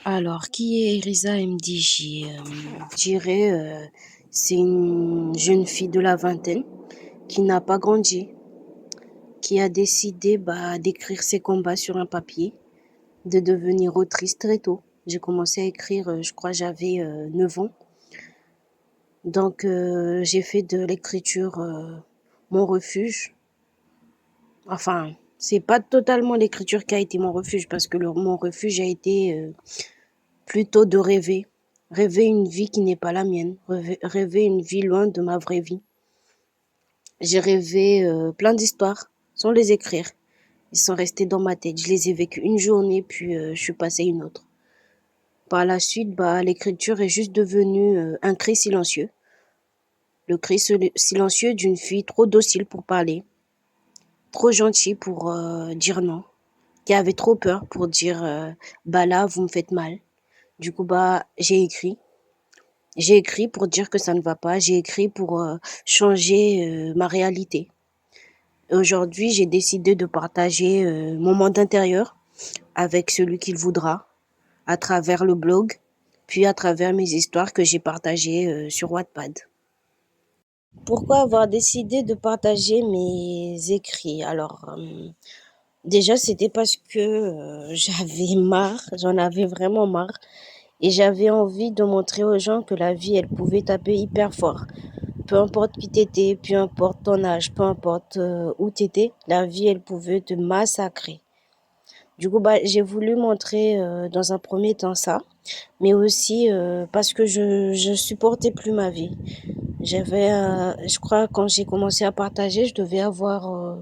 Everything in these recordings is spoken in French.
Alors, qui est Erisa MDJ? Je dirais, c'est une jeune fille de la vingtaine qui n'a pas grandi, qui a décidé d'écrire ses combats sur un papier, de devenir autrice très tôt. J'ai commencé à écrire, je crois, j'avais 9 ans. Donc, j'ai fait de l'écriture mon refuge. Enfin, c'est pas totalement l'écriture qui a été mon refuge parce que mon refuge a été plutôt de rêver. Rêver une vie qui n'est pas la mienne. Rêver une vie loin de ma vraie vie. J'ai rêvé plein d'histoires sans les écrire. Ils sont restés dans ma tête. Je les ai vécues une journée, puis je suis passée à une autre. Par la suite, l'écriture est juste devenue un cri silencieux. Le cri silencieux d'une fille trop docile pour parler, trop gentille pour dire non, qui avait trop peur pour dire bah là, vous me faites mal. Du coup, j'ai écrit. J'ai écrit pour dire que ça ne va pas. J'ai écrit pour changer ma réalité. Et aujourd'hui, j'ai décidé de partager mon monde intérieur avec celui qu'il voudra, à travers le blog, puis à travers mes histoires que j'ai partagées sur Wattpad. Pourquoi avoir décidé de partager mes écrits? Alors, déjà, c'était parce que j'avais marre, j'en avais vraiment marre. Et j'avais envie de montrer aux gens que la vie, elle pouvait taper hyper fort. Peu importe qui t'étais, peu importe ton âge, peu importe où t'étais, la vie, elle pouvait te massacrer. Du coup, j'ai voulu montrer dans un premier temps ça, mais aussi parce que je supportais plus ma vie. Je crois, quand j'ai commencé à partager, je devais avoir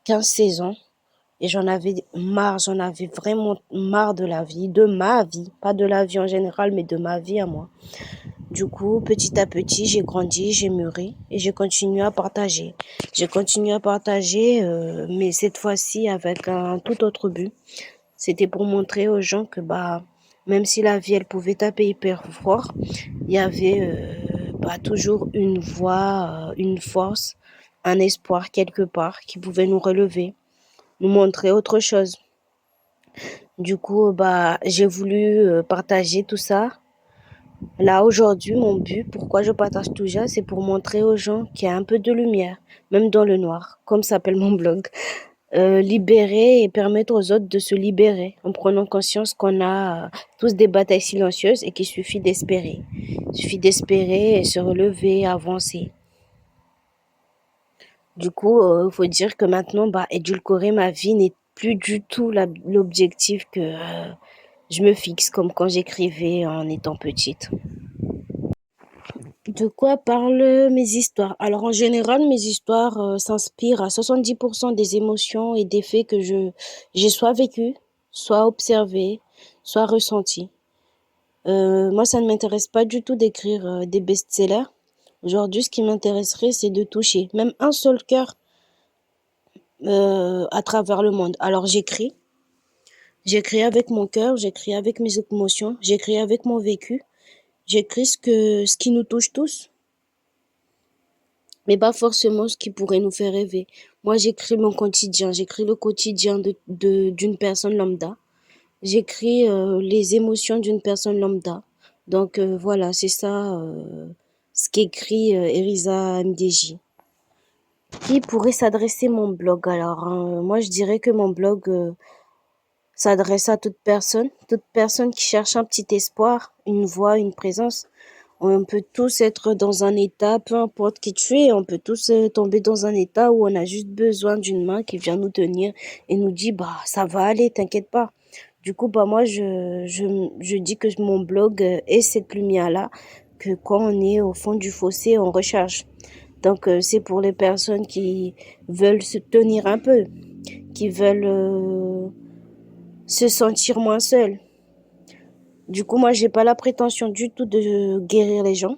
15-16 ans. Et j'en avais vraiment marre de la vie, de ma vie, pas de la vie en général, mais de ma vie à moi. Du coup, petit à petit, j'ai grandi, j'ai mûri et j'ai continué à partager. J'ai continué à partager, mais cette fois-ci avec un tout autre but. C'était pour montrer aux gens que même si la vie elle pouvait taper hyper fort, il y avait toujours une voix, une force, un espoir quelque part qui pouvait nous relever, nous montrer autre chose. Du coup, j'ai voulu partager tout ça. Là, aujourd'hui, mon but, pourquoi je partage tout ça, c'est pour montrer aux gens qu'il y a un peu de lumière, même dans le noir, comme s'appelle mon blog. Libérer et permettre aux autres de se libérer en prenant conscience qu'on a tous des batailles silencieuses et qu'il suffit d'espérer. Il suffit d'espérer et se relever, avancer. Du coup, il faut dire que maintenant, édulcorer ma vie n'est plus du tout l'objectif que je me fixe, comme quand j'écrivais en étant petite. De quoi parlent mes histoires? Alors en général, mes histoires s'inspirent à 70% des émotions et des faits que j'ai soit vécu, soit observé, soit ressenti. Moi, ça ne m'intéresse pas du tout d'écrire des best-sellers. Aujourd'hui, ce qui m'intéresserait, c'est de toucher même un seul cœur à travers le monde. Alors j'écris avec mon cœur, j'écris avec mes émotions, j'écris avec mon vécu, j'écris ce qui nous touche tous, mais pas forcément ce qui pourrait nous faire rêver. Moi, j'écris mon quotidien, j'écris le quotidien d'une personne lambda. J'écris les émotions d'une personne lambda. Donc voilà, c'est ça ce qu'écrit Erisa MDJ. Qui pourrait s'adresser mon blog? Alors, moi, je dirais que mon blog s'adresse à toute personne qui cherche un petit espoir, une voix, une présence. On peut tous être dans un état, peu importe qui tu es, on peut tous tomber dans un état où on a juste besoin d'une main qui vient nous tenir et nous dit, ça va aller, t'inquiète pas. Du coup, moi, je dis que mon blog est cette lumière-là, que quand on est au fond du fossé, on recharge. Donc, c'est pour les personnes qui veulent se tenir un peu, qui veulent se sentir moins seules. Du coup, moi, j'ai pas la prétention du tout de guérir les gens,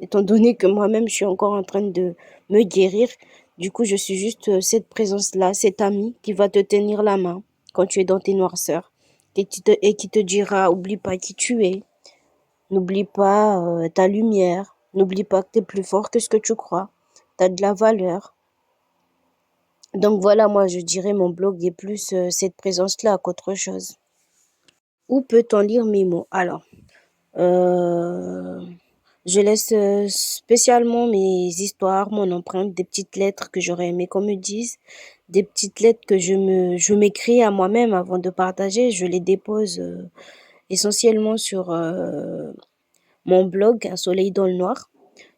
étant donné que moi-même, je suis encore en train de me guérir. Du coup, je suis juste cette présence-là, cet ami qui va te tenir la main quand tu es dans tes noirceurs et qui te dira, oublie pas qui tu es, n'oublie pas ta lumière, n'oublie pas que tu es plus fort que ce que tu crois, tu as de la valeur. Donc voilà, moi, je dirais mon blog est plus cette présence-là qu'autre chose. Où peut-on lire mes mots? Alors, euh, je laisse spécialement mes histoires, mon empreinte, des petites lettres que j'aurais aimé qu'on me dise, des petites lettres que je m'écris à moi-même avant de partager. Je les dépose essentiellement sur mon blog, Un soleil dans le noir.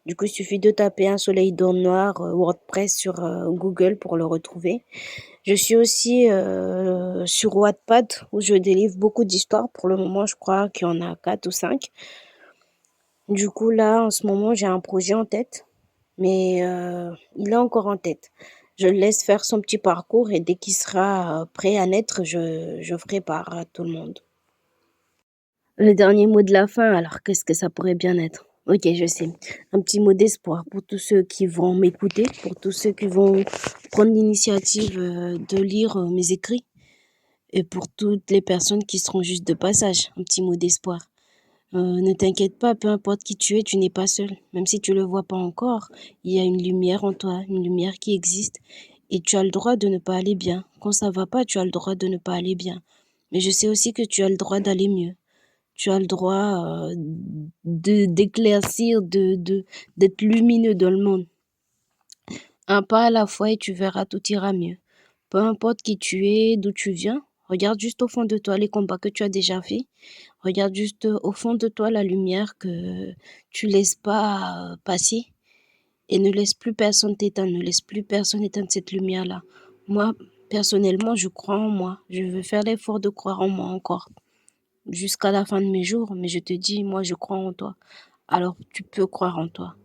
Du coup, il suffit de taper Un soleil dans le noir WordPress sur Google pour le retrouver. Je suis aussi sur Wattpad où je délivre beaucoup d'histoires. Pour le moment, je crois qu'il y en a 4 ou 5. Du coup, là, en ce moment, j'ai un projet en tête, mais il est encore en tête. Je le laisse faire son petit parcours et dès qu'il sera prêt à naître, je ferai part à tout le monde. Le dernier mot de la fin, alors qu'est-ce que ça pourrait bien être? Ok, je sais. Un petit mot d'espoir pour tous ceux qui vont m'écouter, pour tous ceux qui vont prendre l'initiative de lire mes écrits et pour toutes les personnes qui seront juste de passage. Un petit mot d'espoir. Ne t'inquiète pas, peu importe qui tu es, tu n'es pas seul. Même si tu le vois pas encore, il y a une lumière en toi, une lumière qui existe. Et tu as le droit de ne pas aller bien. Quand ça va pas, tu as le droit de ne pas aller bien. Mais je sais aussi que tu as le droit d'aller mieux. Tu as le droit d'éclaircir, d'être lumineux dans le monde. Un pas à la fois et tu verras, tout ira mieux. Peu importe qui tu es, d'où tu viens, regarde juste au fond de toi les combats que tu as déjà faits. Regarde juste au fond de toi la lumière que tu laisses pas passer et ne laisse plus personne t'éteindre, ne laisse plus personne éteindre cette lumière-là. Moi, personnellement, je crois en moi. Je veux faire l'effort de croire en moi encore jusqu'à la fin de mes jours, mais je te dis, moi, je crois en toi. Alors, tu peux croire en toi.